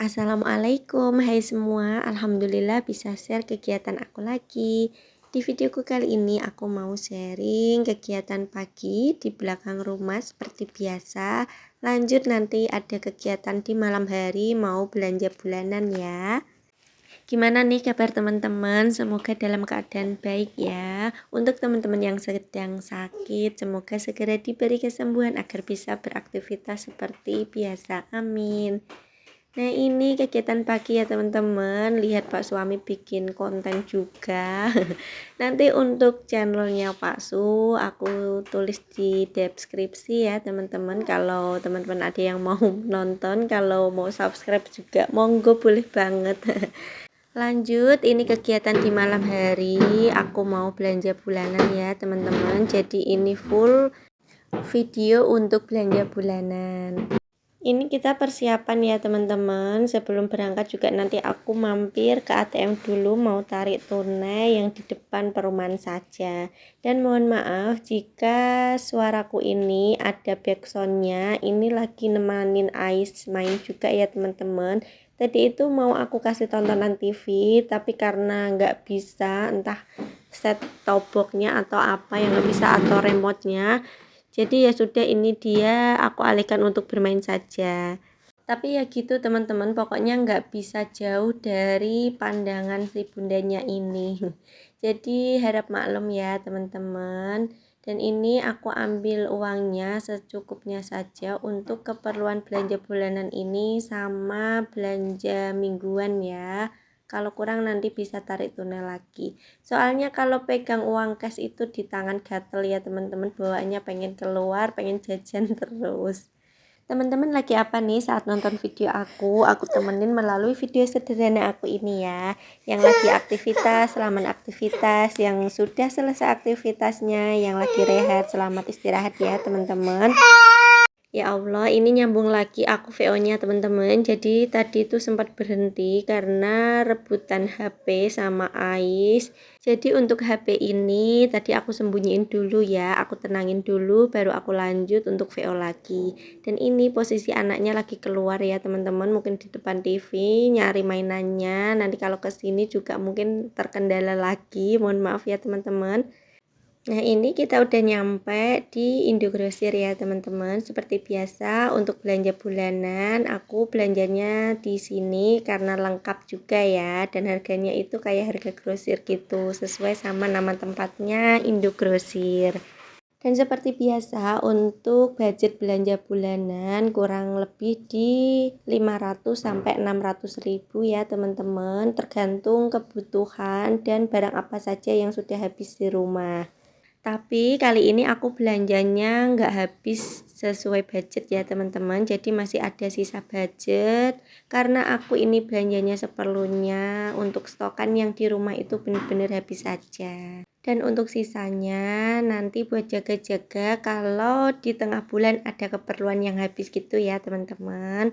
Assalamualaikum, hai semua. Alhamdulillah bisa share kegiatan aku lagi. Di videoku kali ini aku mau sharing kegiatan pagi di belakang rumah seperti biasa. Lanjut nanti ada kegiatan di malam hari mau belanja bulanan ya. Gimana nih kabar teman-teman? Semoga dalam keadaan baik ya. Untuk teman-teman yang sedang sakit, semoga segera diberi kesembuhan agar bisa beraktivitas seperti biasa. Amin. Nah, ini kegiatan pagi ya teman-teman. Lihat Pak Suami bikin konten juga. Nanti untuk channelnya Pak Su aku tulis di deskripsi ya teman-teman. Kalau teman-teman ada yang mau nonton, kalau mau subscribe juga monggo, boleh banget. Lanjut, ini kegiatan di malam hari. Aku mau belanja bulanan ya teman-teman. Jadi ini full video untuk belanja bulanan. Ini kita persiapan ya teman-teman. Sebelum berangkat juga nanti aku mampir ke ATM dulu mau tarik tunai yang di depan perumahan saja. Dan mohon maaf jika suaraku ini ada backsoundnya. Ini lagi nemanin Ais main juga ya teman-teman. Tadi itu mau aku kasih tontonan TV, tapi karena nggak bisa, entah set top box-nya atau apa yang nggak bisa atau remote-nya, jadi ya sudah, ini dia aku alihkan untuk bermain saja. Tapi ya gitu teman-teman, pokoknya nggak bisa jauh dari pandangan si bundanya ini. Jadi harap maklum ya teman-teman. Dan ini aku ambil uangnya secukupnya saja untuk keperluan belanja bulanan ini sama belanja mingguan ya. Kalau kurang nanti bisa tarik tunai lagi. Soalnya kalau pegang uang cash itu di tangan gatel ya teman-teman, bawaannya pengen keluar, pengen jajan terus. Teman-teman lagi apa nih saat nonton video aku temenin melalui video sederhana aku ini ya. Yang lagi aktivitas, selamat aktivitas. Yang sudah selesai aktivitasnya, yang lagi rehat, selamat istirahat ya teman-teman. Ya Allah, ini nyambung lagi aku VO-nya teman-teman. Jadi tadi itu sempat berhenti karena rebutan HP sama Ais. Jadi untuk HP ini tadi aku sembunyiin dulu ya, aku tenangin dulu baru aku lanjut untuk VO lagi. Dan ini posisi anaknya lagi keluar ya teman-teman, mungkin di depan TV nyari mainannya. Nanti kalau kesini juga mungkin terkendala lagi, mohon maaf ya teman-teman. Nah, ini kita udah nyampe di Indogrosir ya teman-teman. Seperti biasa untuk belanja bulanan, aku belanjanya di sini karena lengkap juga ya, dan harganya itu kayak harga grosir gitu, sesuai sama nama tempatnya, Indogrosir. Dan seperti biasa untuk budget belanja bulanan kurang lebih di 500 sampai 600 ribu ya teman-teman, tergantung kebutuhan dan barang apa saja yang sudah habis di rumah. Tapi kali ini aku belanjanya nggak habis sesuai budget ya teman-teman. Jadi masih ada sisa budget. Karena aku ini belanjanya seperlunya. Untuk stokan yang di rumah itu benar-benar habis saja. Dan untuk sisanya nanti buat jaga-jaga kalau di tengah bulan ada keperluan yang habis gitu ya teman-teman.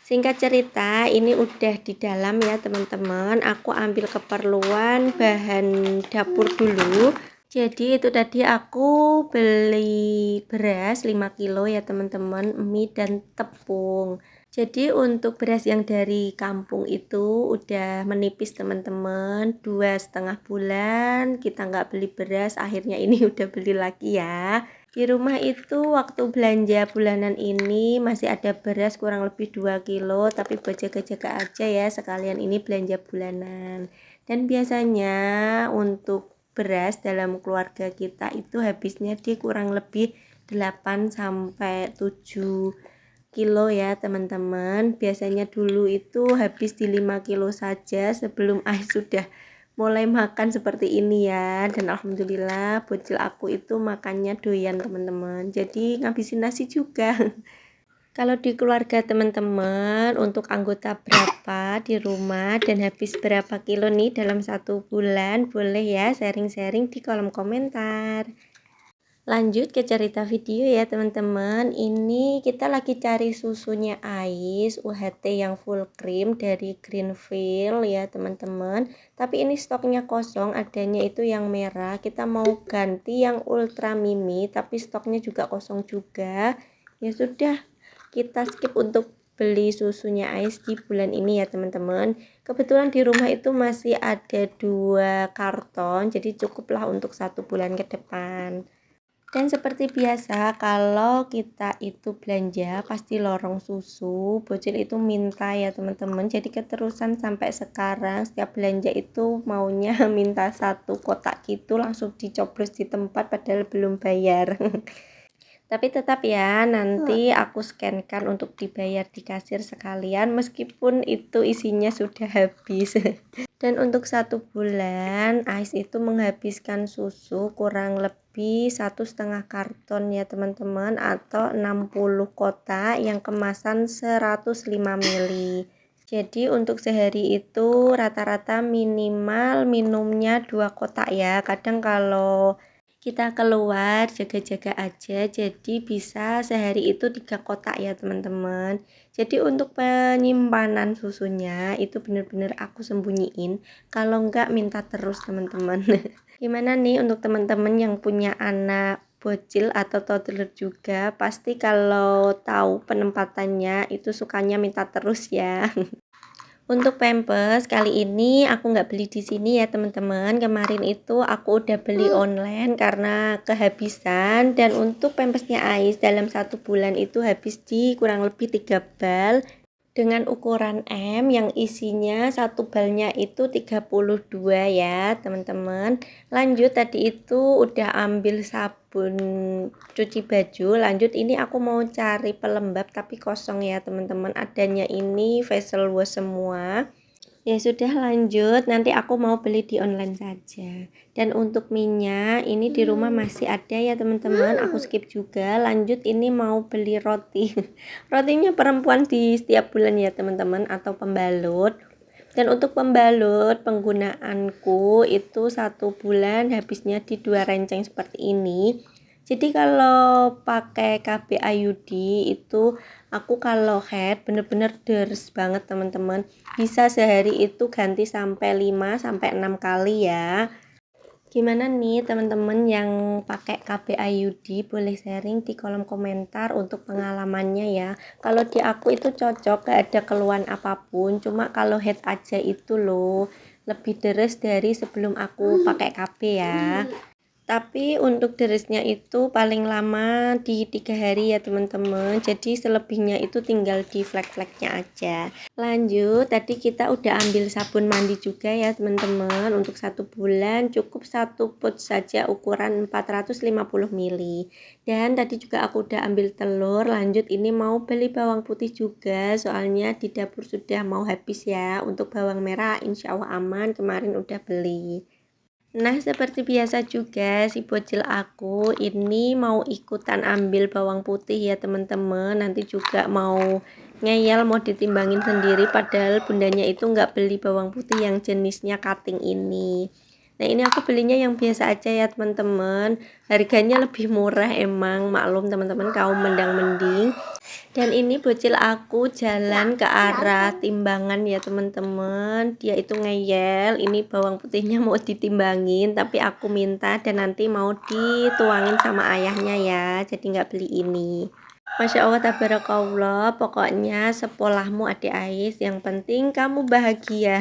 Singkat cerita, ini udah di dalam ya teman-teman. Aku ambil keperluan bahan dapur dulu. Jadi itu tadi aku beli beras 5 kilo ya teman-teman, mie dan tepung. Jadi untuk beras yang dari kampung itu udah menipis teman-teman, 2,5 bulan kita nggak beli beras, akhirnya ini udah beli lagi ya. Di rumah itu waktu belanja bulanan ini masih ada beras kurang lebih 2 kilo, tapi buat jaga-jaga aja ya, sekalian ini belanja bulanan. Dan biasanya untuk beras dalam keluarga kita itu habisnya di kurang lebih 8 sampai 7 kilo ya teman-teman. Biasanya dulu itu habis di 5 kilo saja sebelum Ais sudah mulai makan seperti ini ya. Dan alhamdulillah bocil aku itu makannya doyan teman-teman, jadi ngabisin nasi juga. Kalau di keluarga teman-teman, untuk anggota berapa di rumah dan habis berapa kilo nih dalam 1 bulan, boleh ya sharing-sharing di kolom komentar. Lanjut ke cerita video ya teman-teman. Ini kita lagi cari susunya Ais UHT yang full cream dari Greenfield ya teman-teman. Tapi ini stoknya kosong, adanya itu yang merah. Kita mau ganti yang ultra mini, tapi stoknya juga kosong juga. Ya sudah, kita skip untuk beli susunya Ais di bulan ini ya teman-teman. Kebetulan di rumah itu masih ada 2 karton, jadi cukuplah untuk 1 bulan ke depan. Dan seperti biasa kalau kita itu belanja pasti lorong susu, bocil itu minta ya teman-teman. Jadi keterusan sampai sekarang setiap belanja itu maunya minta 1 kotak gitu langsung dicoblos di tempat padahal belum bayar. Tapi tetap ya nanti aku scankan untuk dibayar di kasir sekalian meskipun itu isinya sudah habis. Dan untuk 1 bulan Ais itu menghabiskan susu kurang lebih 1,5 karton ya teman-teman, atau 60 kotak yang kemasan 105 ml. Jadi untuk sehari itu rata-rata minimal minumnya 2 kotak ya. Kadang kalau kita keluar jaga-jaga aja jadi bisa sehari itu 3 kotak ya teman-teman. Jadi untuk penyimpanan susunya itu bener-bener aku sembunyiin, kalau enggak minta terus teman-teman. Gimana nih untuk teman-teman yang punya anak bocil atau toddler juga, pasti kalau tahu penempatannya itu sukanya minta terus ya. Untuk pampers kali ini aku nggak beli di sini ya teman-teman. Kemarin itu aku udah beli online karena kehabisan. Dan untuk pampersnya Ais dalam 1 bulan itu habis di kurang lebih 3 bal dengan ukuran M yang isinya 1 balnya itu 32 ya teman-teman. Lanjut tadi itu udah ambil sabun cuci baju. Lanjut ini aku mau cari pelembab tapi kosong ya teman-teman, adanya ini facial wash semua. Ya sudah, lanjut nanti aku mau beli di online saja. Dan untuk minyak ini di rumah masih ada ya teman-teman, aku skip juga. Lanjut ini mau beli roti. Rotinya perempuan di setiap bulan ya teman-teman, atau pembalut. Dan untuk pembalut penggunaanku itu 1 bulan habisnya di 2 renceng seperti ini. Jadi kalau pakai KB IUD itu aku kalau head bener-bener deres banget teman-teman. Bisa sehari itu ganti sampai 5 sampai 6 kali ya. Gimana nih teman-teman yang pakai KB IUD, boleh sharing di kolom komentar untuk pengalamannya ya. Kalau di aku itu cocok, gak ada keluhan apapun. Cuma kalau head aja itu loh lebih deres dari sebelum aku pakai KB ya. Tapi untuk deresnya itu paling lama di 3 hari ya teman-teman. Jadi selebihnya itu tinggal di flek-fleknya aja. Lanjut, tadi kita udah ambil sabun mandi juga ya teman-teman. Untuk 1 bulan cukup 1 pouch saja ukuran 450 ml. Dan tadi juga aku udah ambil telur. Lanjut ini mau beli bawang putih juga, soalnya di dapur sudah mau habis ya. Untuk bawang merah insya Allah aman, kemarin udah beli. Nah seperti biasa juga si bocil aku ini mau ikutan ambil bawang putih ya teman-teman. Nanti juga mau ngeyel, mau ditimbangin sendiri, padahal bundanya itu nggak beli bawang putih yang jenisnya cutting ini. Nah ini aku belinya yang biasa aja ya teman-teman. Harganya lebih murah emang, maklum teman-teman kaum mendang-mending. Dan ini bocil aku jalan ke arah timbangan ya teman-teman. Dia itu ngeyel, ini bawang putihnya mau ditimbangin, tapi aku minta dan nanti mau dituangin sama ayahnya ya. Jadi nggak beli ini. Masya Allah tabarakallah, pokoknya sepolahmu adik Ais, yang penting kamu bahagia.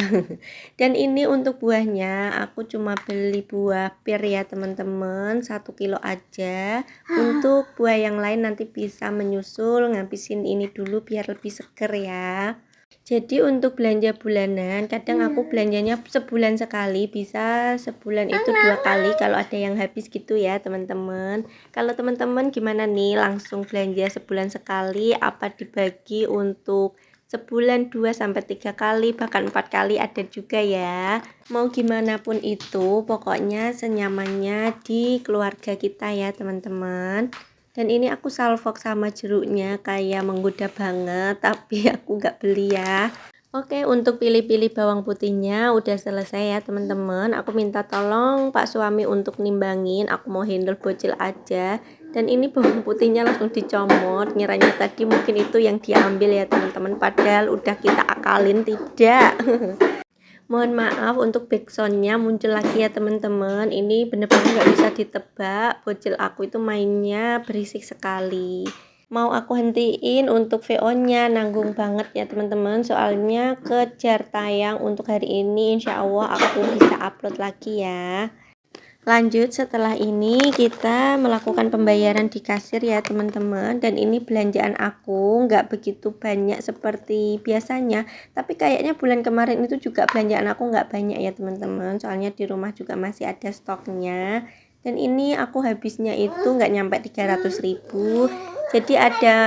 Dan ini untuk buahnya aku cuma beli buah pir ya teman-teman, 1 kilo aja. Untuk buah yang lain nanti bisa menyusul, ngabisin ini dulu biar lebih seger ya. Jadi untuk belanja bulanan kadang aku belanjanya sebulan sekali, bisa sebulan itu 2 kali kalau ada yang habis gitu ya teman-teman. Kalau teman-teman gimana nih, langsung belanja sebulan sekali apa dibagi untuk sebulan 2 sampai 3 kali bahkan 4 kali ada juga ya. Mau gimana pun itu pokoknya senyamannya di keluarga kita ya teman-teman. Dan ini aku salvok sama jeruknya kayak menggoda banget, tapi aku nggak beli ya. Oke, untuk pilih-pilih bawang putihnya udah selesai ya teman-teman. Aku minta tolong Pak suami untuk nimbangin, aku mau handle bocil aja. Dan ini bawang putihnya langsung dicomot, ngiranya tadi mungkin itu yang diambil ya teman-teman, padahal udah kita akalin, tidak. Mohon maaf untuk backsoundnya muncul lagi ya teman-teman. Ini bener-bener nggak bisa ditebak, bocil aku itu mainnya berisik sekali. mau aku hentiin untuk VO-nya, nanggung banget ya teman-teman, soalnya kejar tayang untuk hari ini. Insya Allah aku bisa upload lagi ya. Lanjut, setelah ini kita melakukan pembayaran di kasir ya teman-teman. Dan ini belanjaan aku nggak begitu banyak seperti biasanya, tapi kayaknya bulan kemarin itu juga belanjaan aku nggak banyak ya teman-teman, soalnya di rumah juga masih ada stoknya. Dan ini aku habisnya itu nggak nyampe 300.000, jadi ada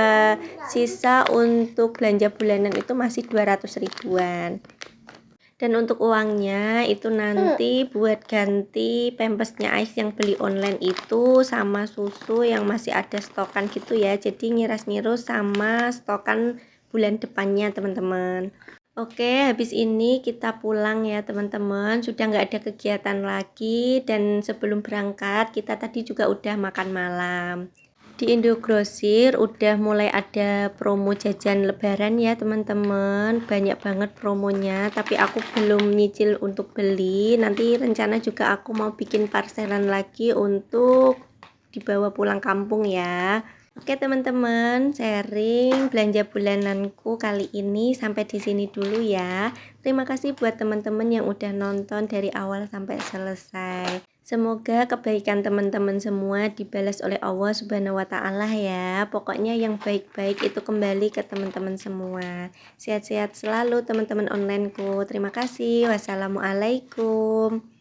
sisa untuk belanja bulanan itu masih 200 ribuan. Dan untuk uangnya itu nanti buat ganti pampasnya Ais yang beli online itu, sama susu yang masih ada stokan gitu ya, jadi ngiras-ngirus sama stokan bulan depannya teman-teman. Oke, habis ini kita pulang ya teman-teman, sudah nggak ada kegiatan lagi. Dan sebelum berangkat kita tadi juga udah makan malam. Di Indogrosir udah mulai ada promo jajan lebaran ya teman-teman, banyak banget promonya, tapi aku belum nyicil untuk beli. Nanti rencana juga aku mau bikin parselan lagi untuk dibawa pulang kampung ya. Oke teman-teman, sharing belanja bulananku kali ini sampai di sini dulu ya. Terima kasih buat teman-teman yang udah nonton dari awal sampai selesai. Semoga kebaikan teman-teman semua dibalas oleh Allah Subhanahu wa Ta'ala ya. Pokoknya yang baik-baik itu kembali ke teman-teman semua. Sehat-sehat selalu teman-teman onlineku. Terima kasih. Wassalamualaikum.